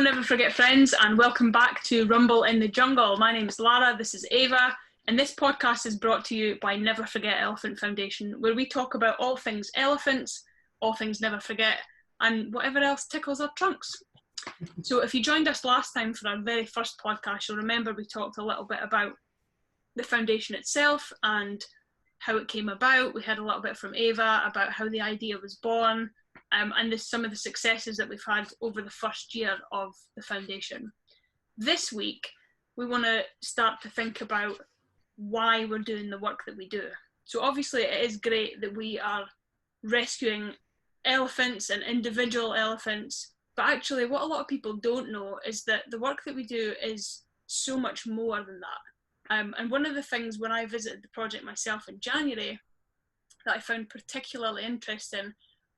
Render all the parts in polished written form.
Never Forget Friends, and welcome back to Rumble in the Jungle. My name is Lara, this is Ava, and this podcast is brought to you by Never Forget Elephant Foundation, where we talk about all things elephants, all things never forget, and whatever else tickles our trunks. So if you joined us last time for our very first podcast, you'll remember we talked a little bit about the foundation itself and how it came about. We had a little bit from Ava about how the idea was born, and some of the successes that we've had over the first year of the foundation. This week, we want to start to think about why we're doing the work that we do. So obviously it is great that we are rescuing elephants and individual elephants, but actually what a lot of people don't know is that the work that we do is so much more than that. And one of the things when I visited the project myself in January that I found particularly interesting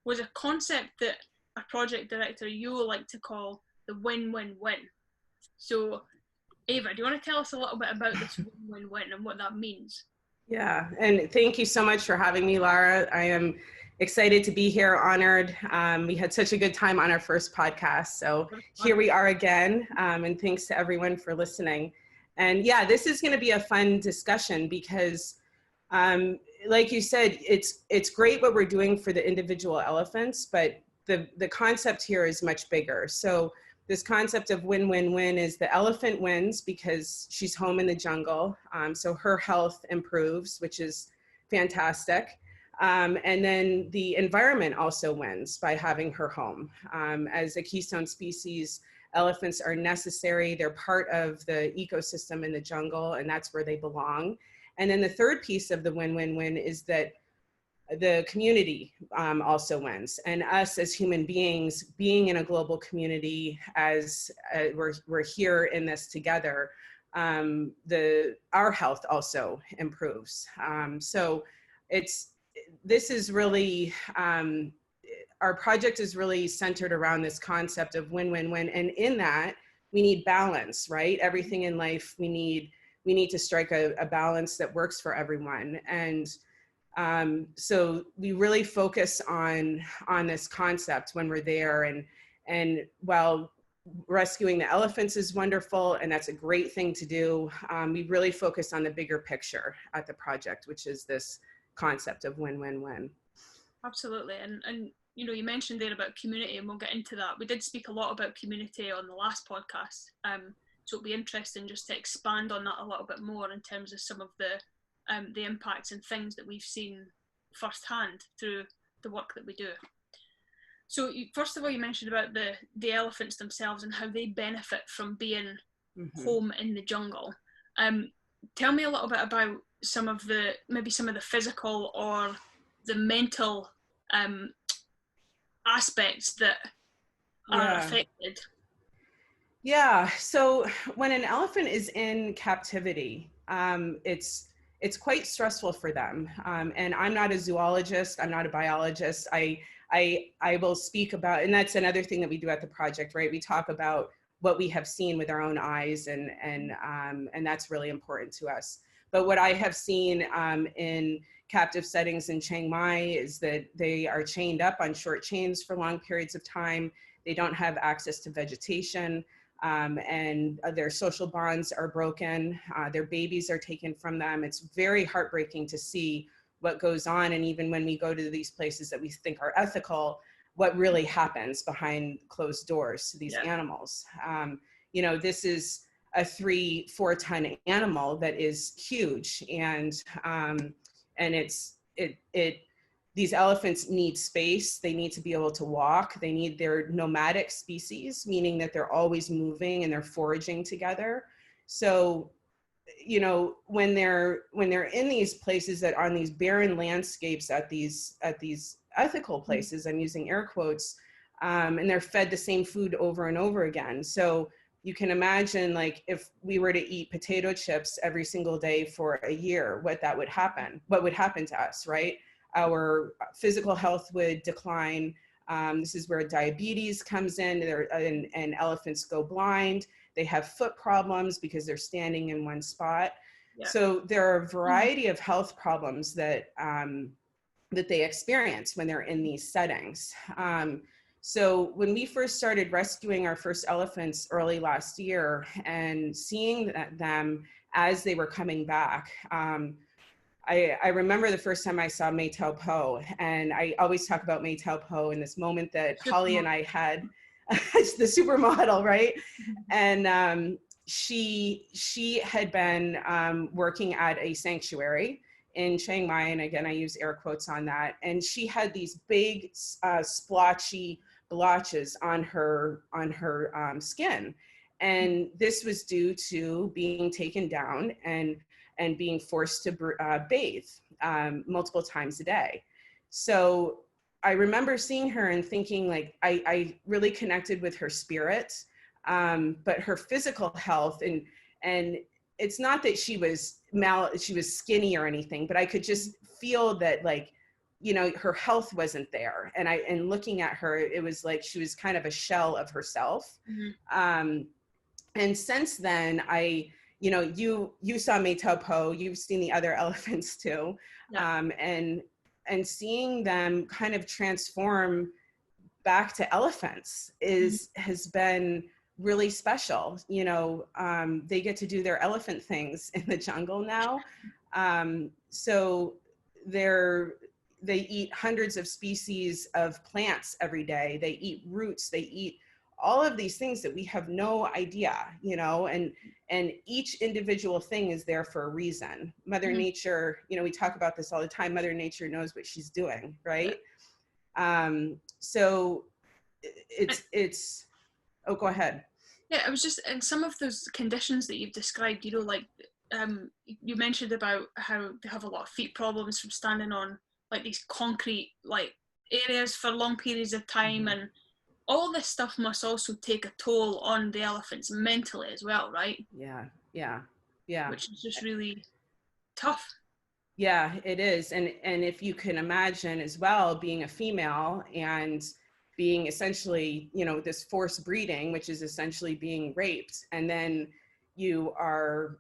was a concept that a project director you like to call the win-win-win. So Ava, do you want to tell us a little bit about this win-win-win and what that means? Yeah, and thank you so much for having me, Lara. I am excited to be here, honored. We had such a good time on our first podcast, so here we are again, and thanks to everyone for listening. And yeah, this is going to be a fun discussion because like you said, it's great what we're doing for the individual elephants, but the concept here is much bigger. So this concept of win-win-win is the elephant wins because she's home in the jungle. So her health improves, which is fantastic. And then the environment also wins by having her home. As a keystone species, elephants are necessary. They're part of the ecosystem in the jungle, and that's where they belong. And then the third piece of the win-win-win is that the community also wins. And us as human beings, being in a global community as we're here in this together, our health also improves. So this is really, our project is really centered around this concept of win-win-win. And in that, we need balance, right? Everything in life, we need to strike a balance that works for everyone. And so we really focus on this concept when we're there. And while rescuing the elephants is wonderful, and that's a great thing to do, we really focus on the bigger picture at the project, which is this concept of win-win-win. Absolutely. And you know, you mentioned there about community, and we'll get into that. We did speak a lot about community on the last podcast. So it'll be interesting just to expand on that a little bit more in terms of some of the impacts and things that we've seen firsthand through the work that we do. So first of all, you mentioned about the elephants themselves and how they benefit from being home in the jungle. Tell me a little bit about some of the physical or the mental aspects that are affected. Yeah, so when an elephant is in captivity, it's quite stressful for them. And I'm not a zoologist, I'm not a biologist. I will speak about, and that's another thing that we do at the project, right? We talk about what we have seen with our own eyes, and that's really important to us. But what I have seen in captive settings in Chiang Mai is that they are chained up on short chains for long periods of time. They don't have access to vegetation. And their social bonds are broken, their babies are taken from them. It's very heartbreaking to see what goes on. And even when we go to these places that we think are ethical, what really happens behind closed doors to these animals. You know, this is a 3-4 ton animal that is huge. And these elephants need space. They need to be able to walk. They're nomadic species, meaning that they're always moving and they're foraging together. So, you know, when they're in these places that are on these barren landscapes at these ethical places, I'm using air quotes, and they're fed the same food over and over again. So you can imagine, like, if we were to eat potato chips every single day for a year, what would happen to us, right? Our physical health would decline. This is where diabetes comes in, and elephants go blind. They have foot problems because they're standing in one spot. Yeah. So there are a variety of health problems that they experience when they're in these settings. So when we first started rescuing our first elephants early last year and seeing them as they were coming back, I remember the first time I saw Maytao Po, and I always talk about Maytao Po in this moment that Holly and I had, the supermodel, right? And she had been working at a sanctuary in Chiang Mai, and again, I use air quotes on that. And she had these big splotchy blotches on her skin, and this was due to being taken down and being forced to bathe multiple times a day. So I remember seeing her and thinking, like, I really connected with her spirit, but her physical health, and it's not that she was skinny or anything, but I could just feel that, like, you know, her health wasn't there. And looking at her, it was like she was kind of a shell of herself. And since then, you know, you saw Maytao Po, you've seen the other elephants too. Yeah. And seeing them kind of transform back to elephants has been really special. You know, they get to do their elephant things in the jungle now. So they eat hundreds of species of plants every day. They eat roots, they eat all of these things that we have no idea, you know, and each individual thing is there for a reason. Mother Nature, you know, we talk about this all the time. Mother Nature knows what she's doing, right? So it's, oh, go ahead. Yeah, it was just in some of those conditions that you've described, you know, like you mentioned about how they have a lot of feet problems from standing on like these concrete like areas for long periods of time, and all this stuff must also take a toll on the elephants mentally as well, right? Yeah. Which is just really tough. Yeah, it is. And if you can imagine as well, being a female and being essentially, you know, this forced breeding, which is essentially being raped, and then you're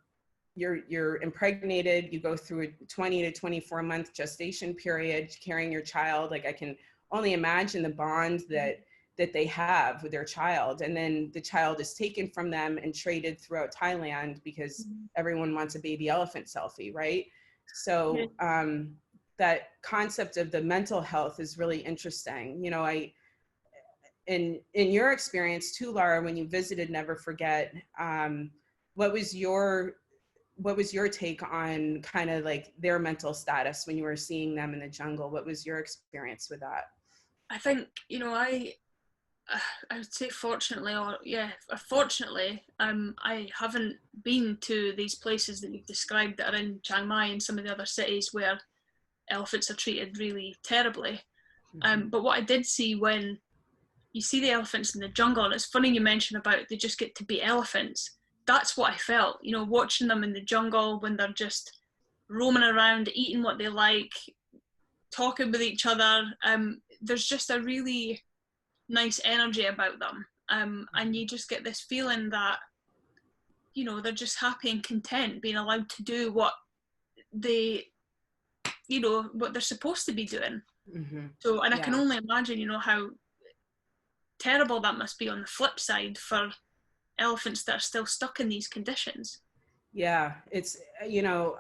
impregnated, you go through a 20 to 24 month gestation period carrying your child. Like, I can only imagine the bond that they have with their child, and then the child is taken from them and traded throughout Thailand because everyone wants a baby elephant selfie, right? So that concept of the mental health is really interesting. You know, in your experience too, Lara, when you visited Never Forget, what was your take on kind of like their mental status when you were seeing them in the jungle? What was your experience with that? I think, you know, I would say fortunately, I haven't been to these places that you've described that are in Chiang Mai and some of the other cities where elephants are treated really terribly. But what I did see when you see the elephants in the jungle, and it's funny you mention about they just get to be elephants. That's what I felt, you know, watching them in the jungle when they're just roaming around, eating what they like, talking with each other. There's just a really nice energy about them. And you just get this feeling that, you know, they're just happy and content being allowed to do what they, you know, what they're supposed to be doing. So, and I can only imagine, you know, how terrible that must be on the flip side for elephants that are still stuck in these conditions. Yeah, it's, you know,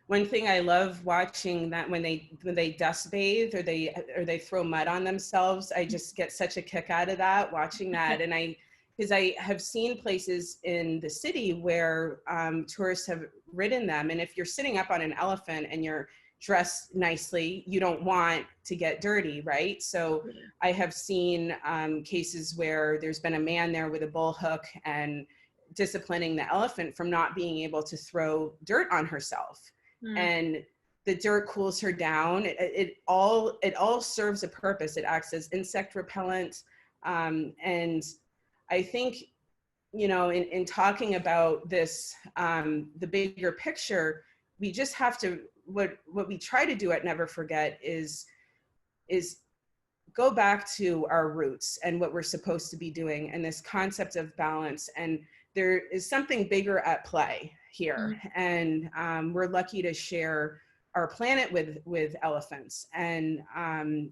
one thing I love watching that when they dust bathe or they throw mud on themselves, I just get such a kick out of that, watching that. And because I have seen places in the city where tourists have ridden them, and if you're sitting up on an elephant and you're dressed nicely, you don't want to get dirty, right? So I have seen cases where there's been a man there with a bull hook and disciplining the elephant from not being able to throw dirt on herself. And the dirt cools her down. It all serves a purpose. It acts as insect repellent. And I think, you know, in talking about this, the bigger picture, we just have to, what we try to do at Never Forget is go back to our roots and what we're supposed to be doing, and this concept of balance. And there is something bigger at play here. And we're lucky to share our planet with elephants, and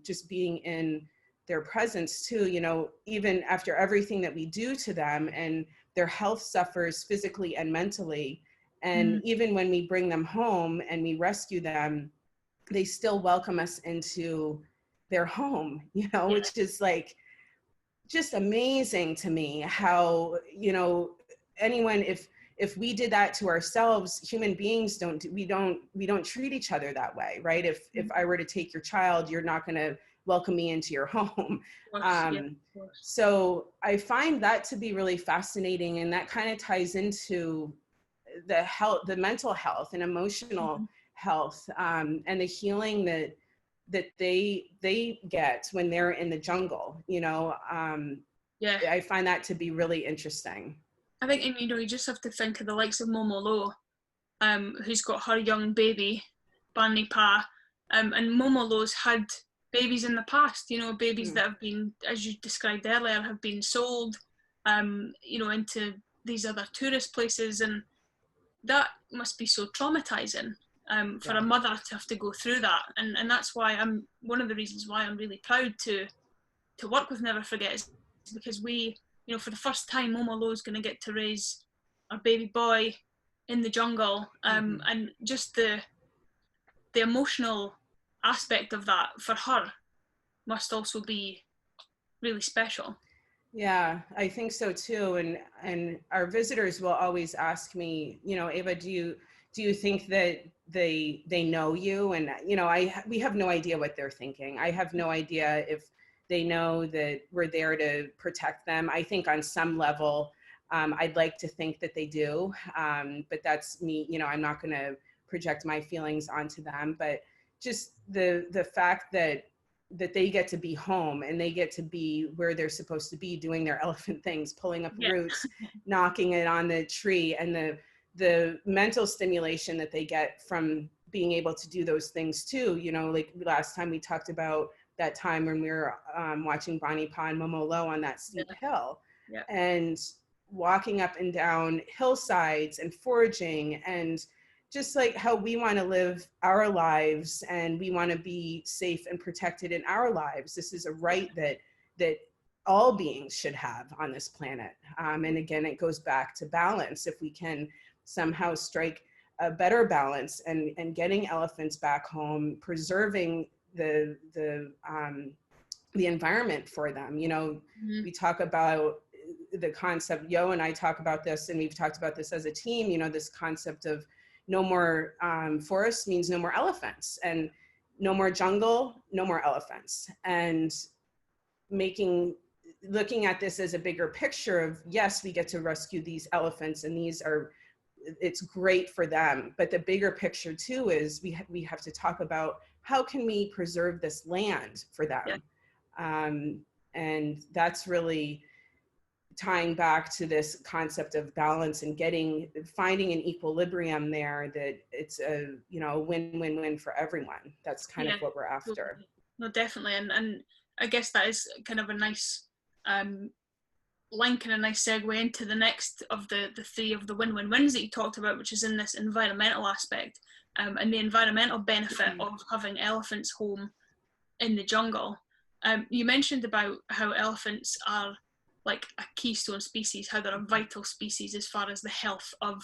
just being in their presence too, you know, even after everything that we do to them, and their health suffers physically and mentally. And even when we bring them home and we rescue them, they still welcome us into their home, you know, which is like just amazing to me how, you know, anyone, if we did that to ourselves, human beings we don't treat each other that way, right? If I were to take your child, you're not going to welcome me into your home. So I find that to be really fascinating, and that kind of ties into the health, the mental health and emotional health, and the healing that they get when they're in the jungle, you know. I find that to be really interesting. I think, and you know, you just have to think of the likes of Momo Lo, who's got her young baby, Bani Pa, and Momo Lo's had babies in the past, you know, babies that have been, as you described earlier, have been sold, you know, into these other tourist places, and that must be so traumatizing for a mother to have to go through that. And that's why one of the reasons why I'm really proud to work with Never Forget is because we, you know, for the first time, Momo Lo is going to get to raise our baby boy in the jungle, and just the emotional aspect of that for her must also be really special. Yeah, I think so too. And our visitors will always ask me, you know, Ava, do you think that they know you? And you know, we have no idea what they're thinking. I have no idea if they know that we're there to protect them. I think on some level, I'd like to think that they do, but that's me. You know, I'm not going to project my feelings onto them. But just the fact that they get to be home and they get to be where they're supposed to be, doing their elephant things, pulling up roots, knocking it on the tree, and the mental stimulation that they get from being able to do those things too. You know, like last time we talked about that time when we were watching Bani Pa and Momo Lo on that steep hill, and walking up and down hillsides and foraging, and just like how we want to live our lives and we want to be safe and protected in our lives. This is a right that all beings should have on this planet. And again, it goes back to balance. If we can somehow strike a better balance and getting elephants back home, preserving the environment for them. You know, we talk about the concept, Yo and I talk about this, and we've talked about this as a team, you know, this concept of no more forest means no more elephants, and no more jungle, no more elephants. And looking at this as a bigger picture of, yes, we get to rescue these elephants, and it's great for them. But the bigger picture too is we have to talk about how can we preserve this land for them. And that's really tying back to this concept of balance and finding an equilibrium there, that it's a, you know, win-win-win for everyone. That's kind of what we're after. No, definitely. And I guess that is kind of a nice link and a nice segue into the next of the three of the win-win-wins that you talked about, which is in this environmental aspect, and the environmental benefit of having elephants home in the jungle. You mentioned about how elephants are like a keystone species, how they're a vital species as far as the health of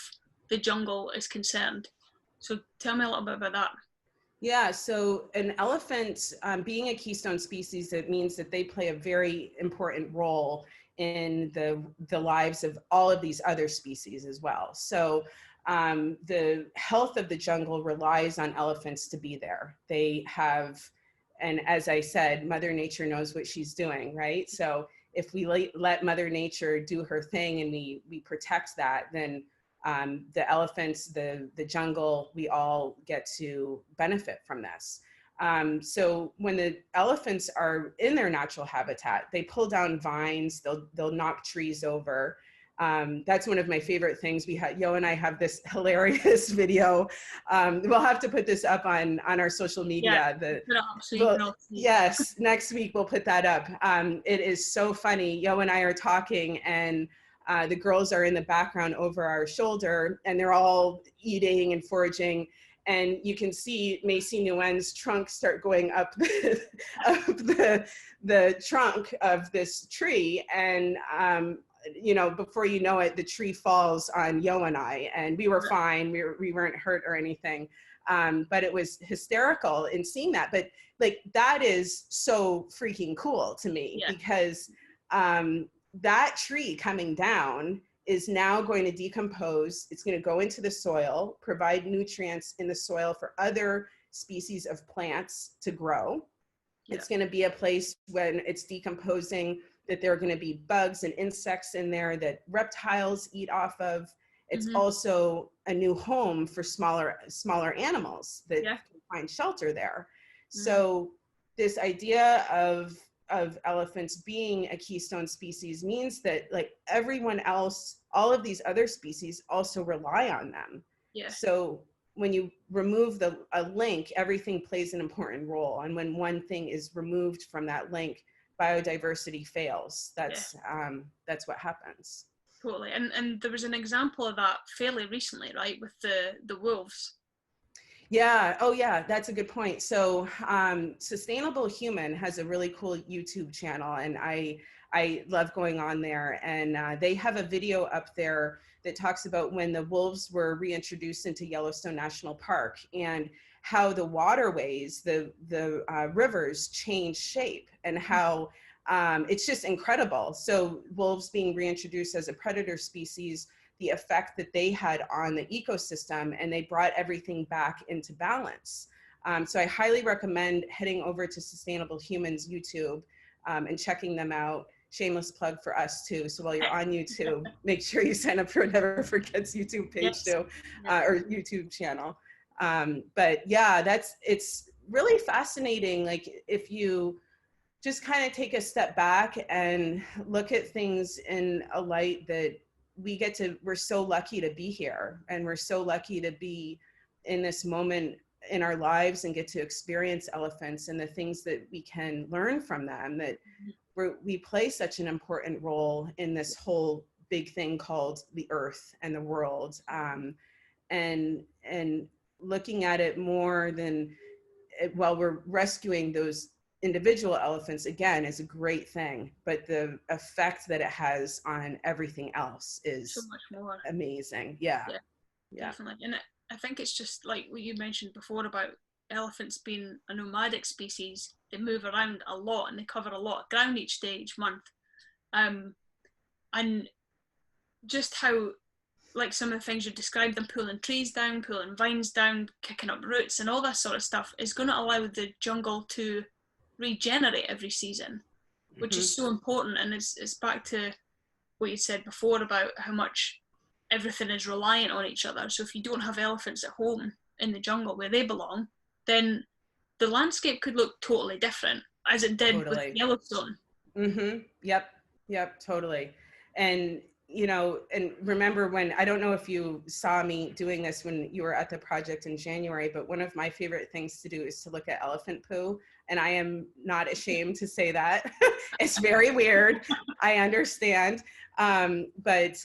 the jungle is concerned. So tell me a little bit about that. Yeah, so an elephant, being a keystone species, it means that they play a very important role in the lives of all of these other species as well. So the health of the jungle relies on elephants to be there. They have, and as I said, Mother Nature knows what she's doing, right? So if we let Mother Nature do her thing and we protect that, then the elephants, the jungle, we all get to benefit from this. So when the elephants are in their natural habitat, they pull down vines, they'll knock trees over. That's one of my favorite things. Yo and I have this hilarious video. We'll have to put this up on our social media. Yes, next week we'll put that up. It is so funny. Yo and I are talking, and the girls are in the background over our shoulder, and they're all eating and foraging. and you can see Macy Nguyen's trunk start going up the trunk of this tree, and you know, before you know it, the tree falls on Yo and I, and we were fine. We weren't hurt or anything, but it was hysterical in seeing that. But like, that is so freaking cool to me, because that tree coming down is now going to decompose. It's going to go into the soil, provide nutrients in the soil for other species of plants to grow. It's going to be a place when it's decomposing that there are going to be bugs and insects in there that reptiles eat off of. It's also a new home for smaller animals that can find shelter there. So this idea of elephants being a keystone species means that, like, everyone else, all of these other species also rely on them. So when you remove a link, everything plays an important role. And when one thing is removed from that link, biodiversity fails. That's what happens. Totally. And there was an example of that fairly recently, right, with the wolves. Yeah. Oh, yeah. That's a good point. So Sustainable Human has a really cool YouTube channel, and I love going on there. And they have a video up there that talks about when the wolves were reintroduced into Yellowstone National Park, and how the waterways, the rivers changed shape, and how it's just incredible. So wolves being reintroduced as a predator species, the effect that they had on the ecosystem, and they brought everything back into balance. So I highly recommend heading over to Sustainable Humans YouTube and checking them out. Shameless plug for us too. So while you're on YouTube, make sure you sign up for Never Forget's YouTube page too, or YouTube channel. But yeah, it's really fascinating. Like, if you just kind of take a step back and look at things in a light that we're so lucky to be here, and we're so lucky to be in this moment in our lives and get to experience elephants and the things that we can learn from them, that we play such an important role in this whole big thing called the earth and the world. And looking at it more than, while we're rescuing those individual elephants, again, is a great thing, but the effect that it has on everything else is so much more amazing. Definitely. And I think it's just like what you mentioned before about elephants being a nomadic species. They move around a lot and they cover a lot of ground each day, each month, and just how, like, some of the things you described, them pulling trees down, pulling vines down, kicking up roots and all that sort of stuff, is going to allow the jungle to regenerate every season, which is so important. And it's back to what you said before about how much everything is reliant on each other. So if you don't have elephants at home in the jungle where they belong, then the landscape could look totally different, as it did with Yellowstone. Yep, totally. And you know, and remember when, I don't know if you saw me doing this when you were at the project in January, but one of my favorite things to do is to look at elephant poo. And I am not ashamed to say that. It's very weird. I understand. But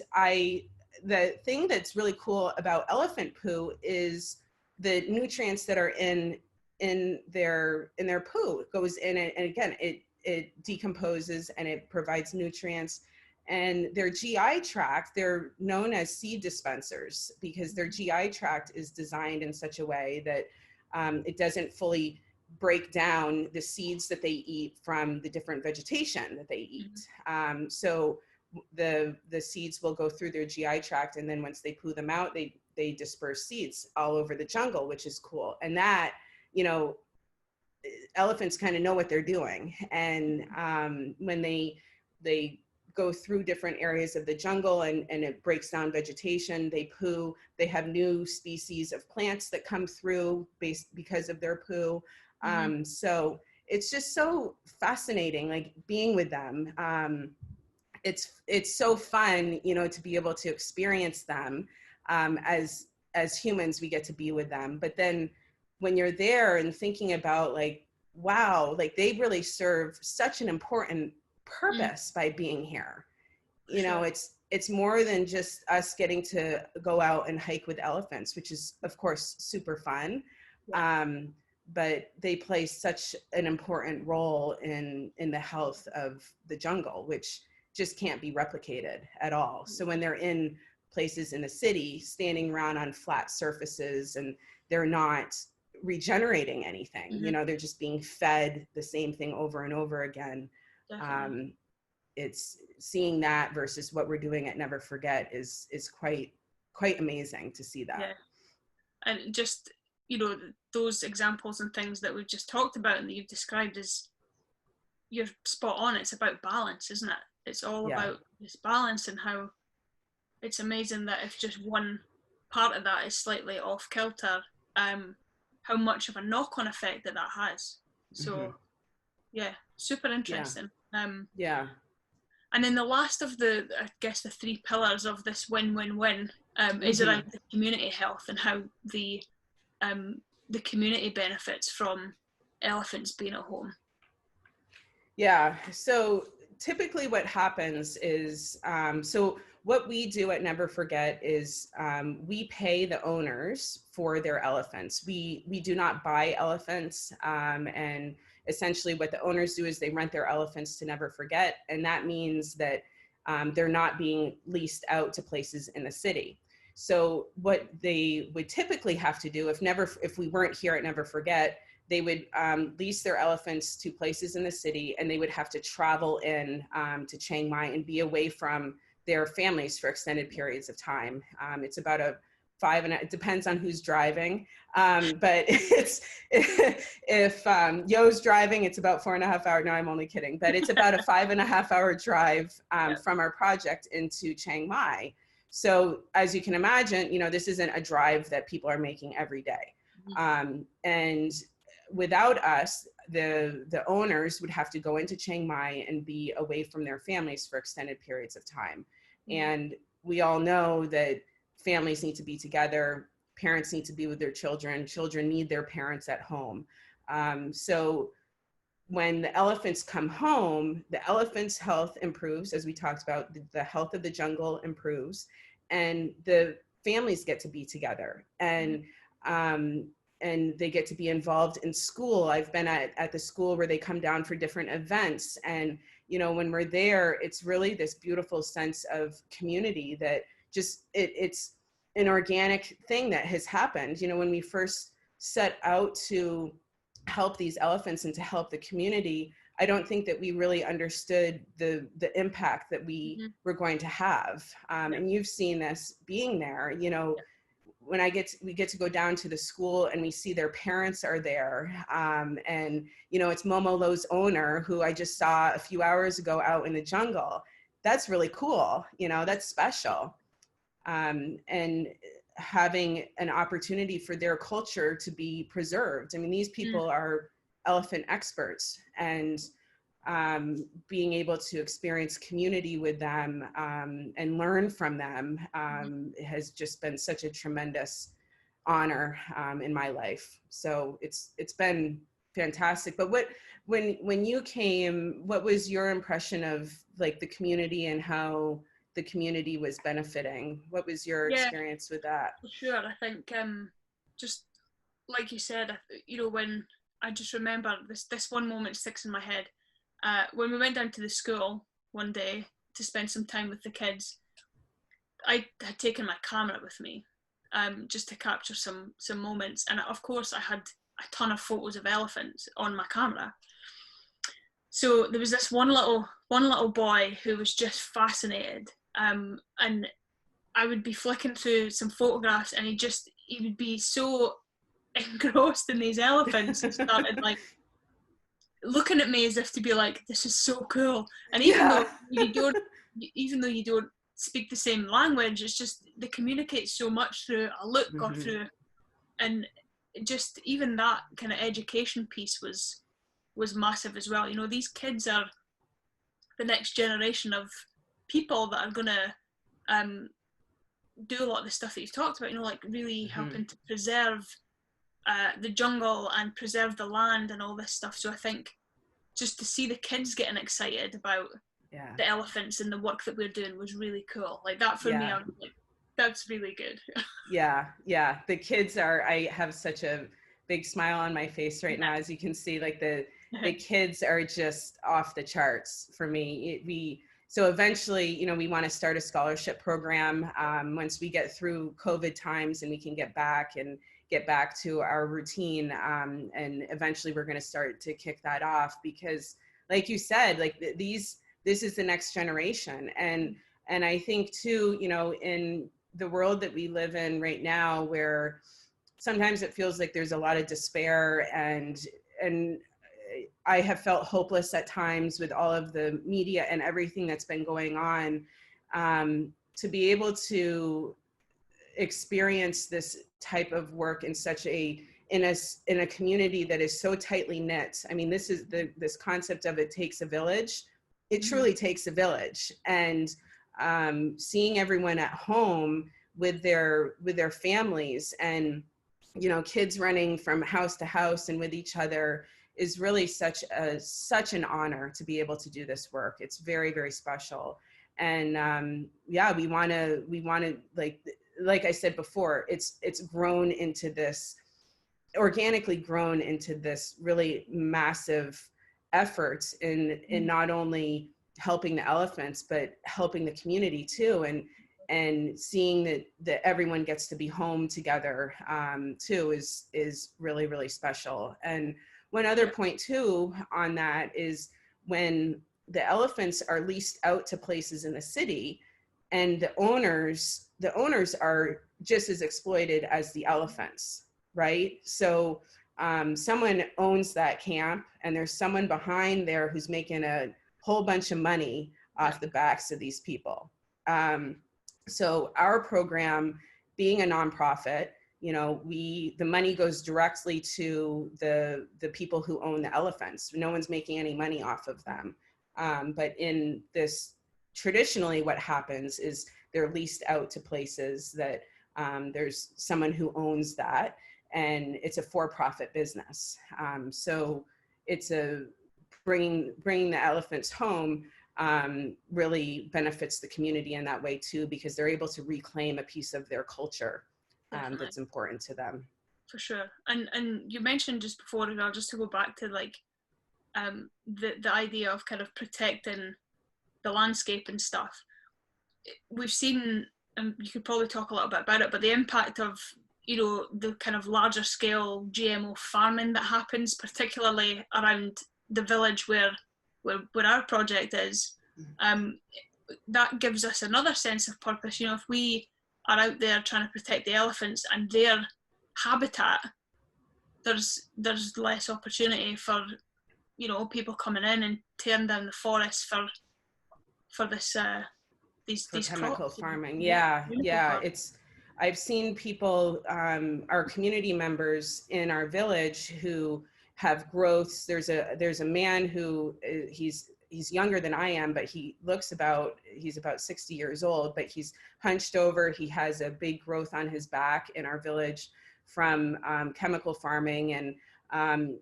the thing that's really cool about elephant poo is the nutrients that are in their poo. It goes in, and again, it decomposes and it provides nutrients. And their GI tract, they're known as seed dispensers, because their GI tract is designed in such a way that it doesn't fully break down the seeds that they eat from the different vegetation that they eat. So the seeds will go through their GI tract, and then once they poo them out, they disperse seeds all over the jungle, which is cool. And that, you know, elephants kind of know what they're doing. And when they go through different areas of the jungle and it breaks down vegetation, they poo, they have new species of plants that come through because of their poo. So it's just so fascinating, like, being with them. It's so fun, you know, to be able to experience them. As humans, we get to be with them. But then when you're there and thinking about, like, wow, like, they really serve such an important purpose by being here. you know, sure. it's more than just us getting to go out and hike with elephants, which is of course super fun. Yeah. But they play such an important role in the health of the jungle, which just can't be replicated at all. So when they're in places in the city, standing around on flat surfaces, and they're not regenerating anything, you know, they're just being fed the same thing over and over again. Definitely. It's seeing that versus what we're doing at Never Forget is quite amazing to see that. Yeah. And just, you know, those examples and things that we've just talked about and that you've described, is you're spot on. It's about balance, isn't it? It's all Yeah. about this balance, and how it's amazing that if just one part of that is slightly off kilter, how much of a knock-on effect that has. So yeah, super Yeah. interesting. Yeah. And then the last of the, I guess, the three pillars of this win-win-win is around the community health, and how the community benefits from elephants being at home. Yeah. So typically what happens is, so what we do at Never Forget is we pay the owners for their elephants. We do not buy elephants. And essentially what the owners do is they rent their elephants to Never Forget. And that means that they're not being leased out to places in the city. So what they would typically have to do if we weren't here at Never Forget, they would lease their elephants to places in the city, and they would have to travel in to Chiang Mai and be away from their families for extended periods of time. It's about it depends on who's driving, but if Yo's driving, it's about 4.5 hours. No, I'm only kidding, but it's about a 5.5 hour drive from our project into Chiang Mai. So as you can imagine, you know, this isn't a drive that people are making every day. And without us, the owners would have to go into Chiang Mai and be away from their families for extended periods of time. And we all know that families need to be together, parents need to be with their children, children need their parents at home. So when the elephants come home, the elephant's health improves, as we talked about, the health of the jungle improves, and the families get to be together. And they get to be involved in school. I've been at the school where they come down for different events. And, you know, when we're there, it's really this beautiful sense of community that just, it's an organic thing that has happened. You know, when we first set out to help these elephants and to help the community, I don't think that we really understood the impact that we were going to have. And you've seen this being there, you know, when we get to go down to the school and we see their parents are there. And, you know, it's Momolo's owner, who I just saw a few hours ago out in the jungle. That's really cool. You know, that's special. And having an opportunity for their culture to be preserved. I mean, these people are elephant experts, and being able to experience community with them and learn from them has just been such a tremendous honor in my life. So it's been fantastic. But when you came, what was your impression of like the community and how the community was benefiting? What was your experience with that? For sure. I think just like you said, you know, when I just remember this one moment sticks in my head. When we went down to the school one day to spend some time with the kids, I had taken my camera with me just to capture some moments. And of course, I had a ton of photos of elephants on my camera. So there was this one little boy who was just fascinated. And I would be flicking through some photographs, and he would be so engrossed in these elephants and started like looking at me as if to be like, this is so cool. And even though you don't speak the same language, it's just they communicate so much through a look or through, and just even that kind of education piece was massive as well. You know, these kids are the next generation of people that are gonna do a lot of the stuff that you've talked about, you know, like really helping to preserve the jungle and preserve the land and all this stuff. So I think just to see the kids getting excited about the elephants and the work that we're doing was really cool. Like that for me, Yeah. I was like, that's really good. Yeah, yeah. The kids are, I have such a big smile on my face right now. As you can see, like the kids are just off the charts for me. So eventually, you know, we want to start a scholarship program once we get through COVID times and we can get back to our routine. And eventually we're going to start to kick that off because like you said, like this is the next generation. And I think too, you know, in the world that we live in right now, where sometimes it feels like there's a lot of despair and I have felt hopeless at times with all of the media and everything that's been going on. To be able to experience this type of work in such in a community that is so tightly knit. I mean, this is this concept of it takes a village. It truly takes a village, and seeing everyone at home with their families, and you know, kids running from house to house and with each other is really such an honor to be able to do this work. It's very, very special. And yeah, we want to like I said before, it's grown into this, organically grown into this really massive effort in not only helping the elephants, but helping the community too. And seeing that everyone gets to be home together too is really, really special. And one other point too on that is when the elephants are leased out to places in the city, and the owners are just as exploited as the elephants, right? So someone owns that camp, and there's someone behind there who's making a whole bunch of money off the backs of these people. So our program, being a nonprofit, you know, the money goes directly to the people who own the elephants. No one's making any money off of them. But in this, traditionally what happens is they're leased out to places that there's someone who owns that, and it's a for-profit business. So it's bringing the elephants home really benefits the community in that way too, because they're able to reclaim a piece of their culture that's important to them. For sure. And you mentioned just before, and just to go back to like the idea of kind of protecting the landscape and stuff. We've seen, and you could probably talk a little bit about it, but the impact of, you know, the kind of larger scale GMO farming that happens, particularly around the village where our project is, that gives us another sense of purpose. You know, if we are out there trying to protect the elephants and their habitat, there's less opportunity for, you know, people coming in and tearing down the forest for this these chemical crops. farming. Yeah. I've seen people, our community members in our village who have growths. There's a man who he's younger than I am, but he's about 60 years old, but he's hunched over. He has a big growth on his back in our village from chemical farming. And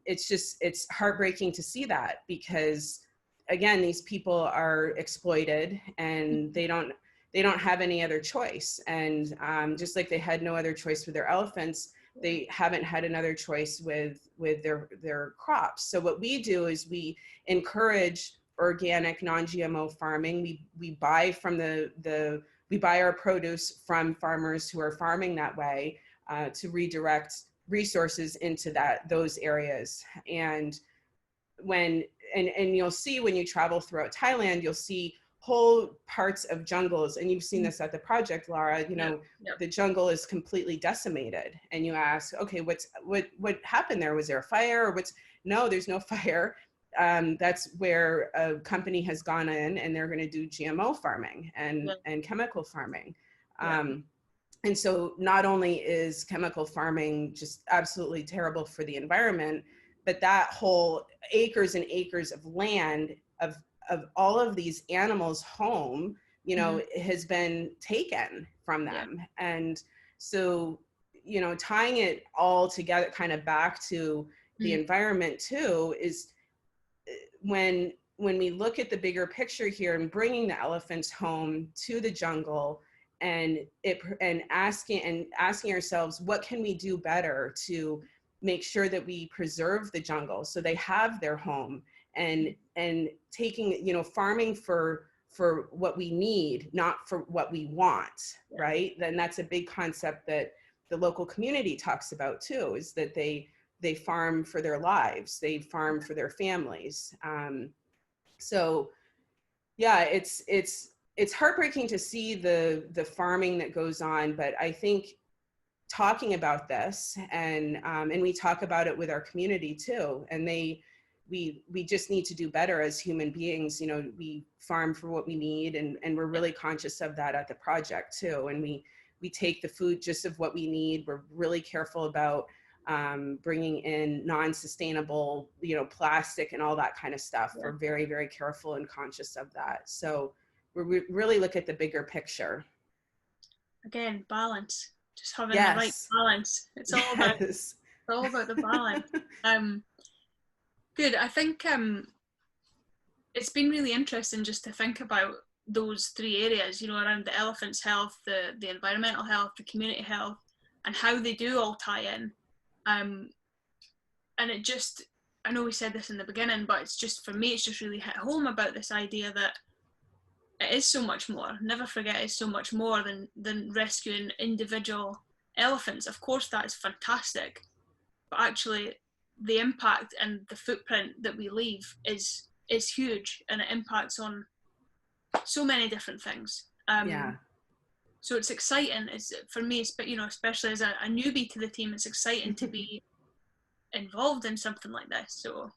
it's heartbreaking to see that, because again, these people are exploited and they don't have any other choice. And just like they had no other choice with their elephants, they haven't had another choice with their crops. So what we do is we encourage organic, non-GMO farming. We buy we buy our produce from farmers who are farming that way to redirect resources into those areas. And you'll see when you travel throughout Thailand, you'll see whole parts of jungles, and you've seen this at the project, Laura, you know, the jungle is completely decimated. And you ask, okay, what happened there? Was there a fire? Or no, there's no fire. That's where a company has gone in and they're going to do GMO farming and chemical farming. And so not only is chemical farming just absolutely terrible for the environment, but that whole acres and acres of land of all of these animals' home, you know, has been taken from them. And so, you know, tying it all together kind of back to the environment too, is when when we look at the bigger picture here and bringing the elephants home to the jungle, and asking ourselves, what can we do better to make sure that we preserve the jungle so they have their home, and taking, farming for what we need, not for what we want, right? Then that's a big concept that the local community talks about too, is that they farm for their lives, they farm for their families. So yeah, it's heartbreaking to see the farming that goes on, but I think talking about this, and we talk about it with our community too, and we just need to do better as human beings. We farm for what we need, and we're really conscious of that at the project too, and we take the food just of what we need. We're really careful about bringing in non-sustainable, plastic and all that kind of stuff. We're very, very careful and conscious of that. So we really look at the bigger picture. Again, balance. Just having the right balance. It's all about the balance. Good. I think it's been really interesting just to think about those three areas, around the elephant's health, the environmental health, the community health, and how they do all tie in. And it just, I know we said this in the beginning, but it's just, for me, it's just really hit home about this idea that it is so much more. Never forget, it's so much more than rescuing individual elephants. Of course, that is fantastic, but actually the impact and the footprint that we leave is huge, and it impacts on so many different things. So it's exciting. For me, especially as a newbie to the team, it's exciting to be involved in something like this. So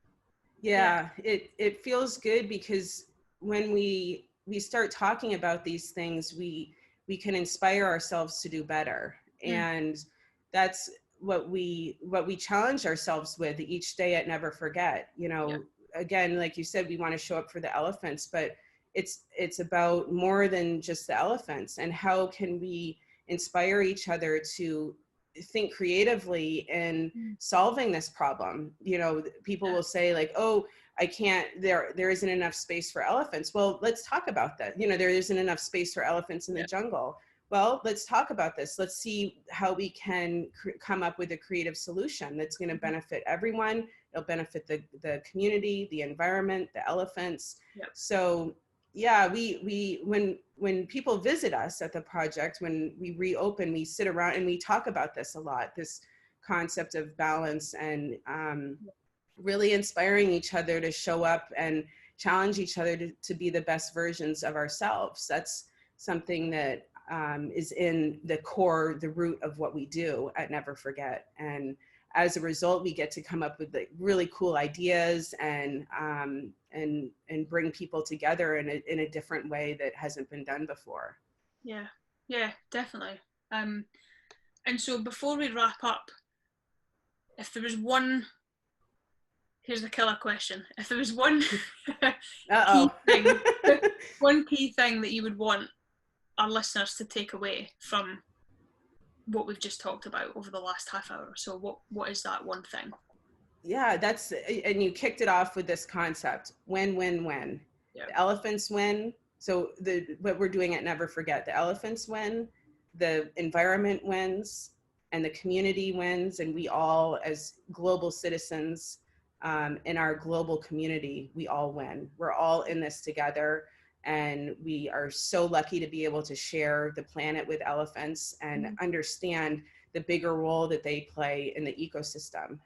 it feels good, because when we start talking about these things, we can inspire ourselves to do better. And that's what we challenge ourselves with each day at Never Forget. Again, like you said, we want to show up for the elephants, but it's about more than just the elephants. And how can we inspire each other to think creatively in solving this problem? People will say like, oh, I can't, there isn't enough space for elephants. Well, let's talk about that. There isn't enough space for elephants in the jungle. Well, let's talk about this. Let's see how we can come up with a creative solution that's going to benefit everyone. It'll benefit the community, the environment, the elephants. So yeah, we when people visit us at the project, when we reopen, we sit around and we talk about this a lot, this concept of balance, and really inspiring each other to show up and challenge each other to be the best versions of ourselves. That's something that is in the core, the root of what we do at Never Forget. And as a result, we get to come up with really cool ideas and bring people together in a different way that hasn't been done before. Yeah, definitely. And so before we wrap up, if there was one, here's the killer question. If there was one one key thing that you would want our listeners to take away from what we've just talked about over the last half hour or so, what is that one thing? Yeah, and you kicked it off with this concept, win, win, win. The elephants win. So what we're doing at Never Forget, the elephants win, the environment wins, and the community wins, and we all, as global citizens in our global community, we all win. We're all in this together, and we are so lucky to be able to share the planet with elephants and understand the bigger role that they play in the ecosystem.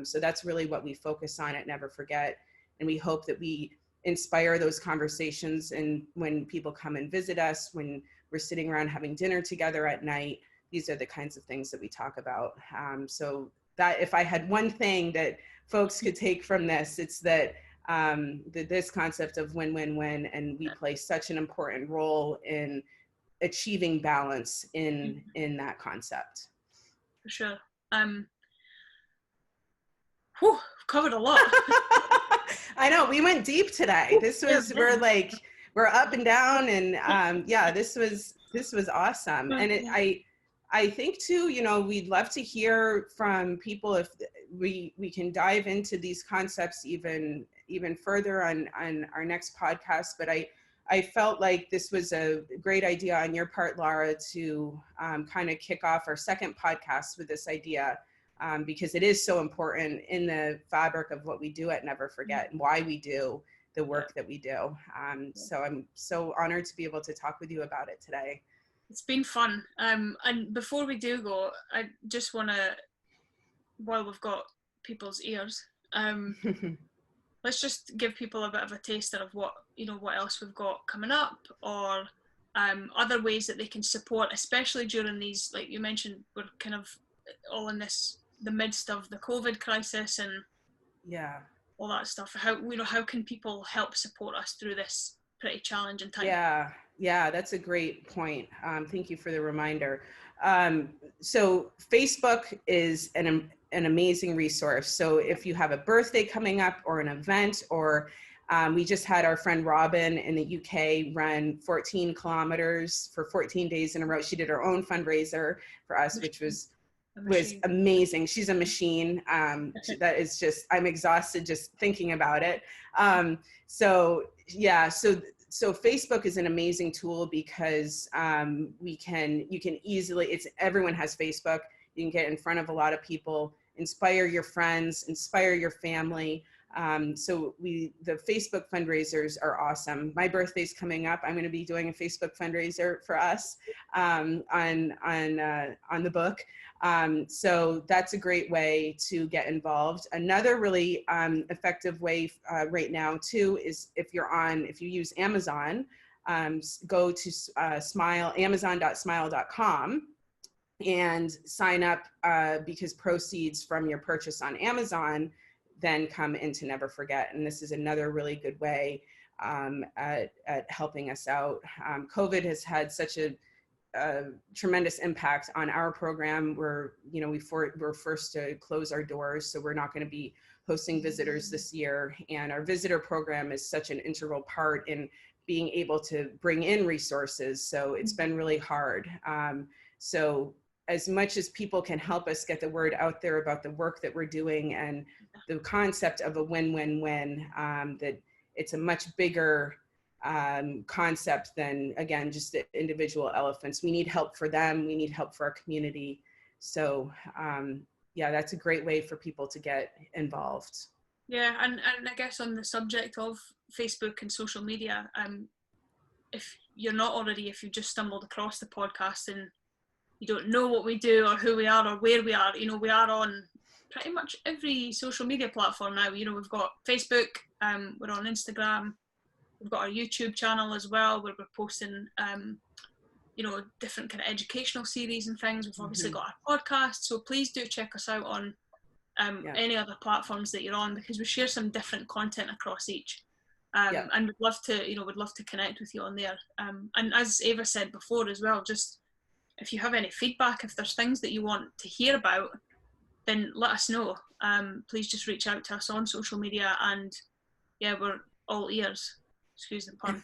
So that's really what we focus on at Never Forget, and we hope that we inspire those conversations. And when people come and visit us, when we're sitting around having dinner together at night, these are the kinds of things that we talk about. So that if I had one thing that folks could take from this, it's that this concept of win-win-win, and we play such an important role in achieving balance in that concept. For sure. Covered a lot. I know, we went deep today. This was, we're up and down, and yeah, this was awesome. And I think too, you know, we'd love to hear from people if we can dive into these concepts even further on our next podcast. But I felt like this was a great idea on your part, Laura, to kind of kick off our second podcast with this idea, because it is so important in the fabric of what we do at Never Forget and why we do the work that we do. So I'm so honored to be able to talk with you about it today. It's been fun. And before we do go, I just want to, while we've got people's ears, let's just give people a bit of a taster of what, you know, what else we've got coming up, or other ways that they can support, especially during these, like you mentioned, we're kind of all in the midst of the COVID crisis and all that stuff. How, you know, how can people help support us through this pretty challenging time? Yeah, that's a great point. Thank you for the reminder. So Facebook is an amazing resource. So if you have a birthday coming up or an event, or we just had our friend Robin in the UK run 14 kilometers for 14 days in a row. She did her own fundraiser for us, which was amazing. She's a machine. That is just, I'm exhausted just thinking about it. So Facebook is an amazing tool because you can easily, everyone has Facebook. You can get in front of a lot of people, inspire your friends, inspire your family. So the Facebook fundraisers are awesome. My birthday's coming up. I'm going to be doing a Facebook fundraiser for us on the book. So that's a great way to get involved. Another really effective way right now too is if you use Amazon, go to amazon.smile.com and sign up because proceeds from your purchase on Amazon then come into Never Forget. And this is another really good way at helping us out. COVID has had such a tremendous impact on our program. We're forced to close our doors, so we're not going to be hosting visitors this year. And our visitor program is such an integral part in being able to bring in resources. So it's been really hard. So as much as people can help us get the word out there about the work that we're doing and the concept of a win-win-win, that it's a much bigger concept than, again, just the individual elephants. We need help for them. We need help for our community. So yeah, that's a great way for people to get involved. Yeah, and I guess on the subject of Facebook and social media, if you're not already, if you just stumbled across the podcast and you don't know what we do or who we are or where we are, you know, we are on pretty much every social media platform now. You know, we've got Facebook, we're on Instagram, we've got our YouTube channel as well, where we're posting, you know, different kind of educational series and things. We've obviously got our podcast, so please do check us out on any other platforms that you're on, because we share some different content across each. And we'd love to connect with you on there. And as Ava said before as well, just if you have any feedback, if there's things that you want to hear about, then let us know. Please just reach out to us on social media, and yeah, we're all ears. Excuse the pun.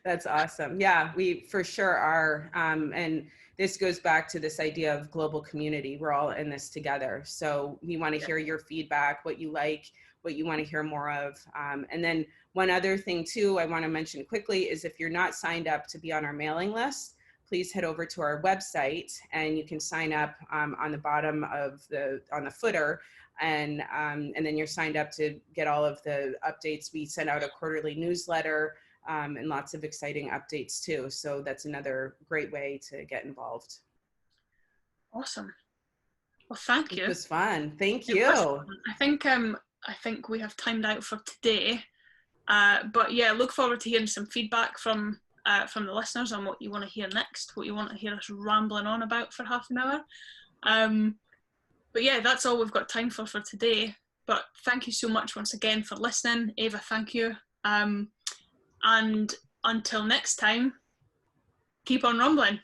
That's awesome. Yeah, we for sure are. And this goes back to this idea of global community. We're all in this together. So we want to hear your feedback, what you like, what you want to hear more of. And then one other thing too, I want to mention quickly is if you're not signed up to be on our mailing list, please head over to our website and you can sign up on the bottom of on the footer. And then you're signed up to get all of the updates. We send out a quarterly newsletter and lots of exciting updates too. So that's another great way to get involved. Awesome. Well, thank you. It was fun. Thank you. I think we have timed out for today. But yeah, look forward to hearing some feedback from the listeners on what you want to hear next, what you want to hear us rambling on about for half an hour. But yeah, that's all we've got time for today. But thank you so much once again for listening. Ava, thank you. And until next time, keep on rumbling.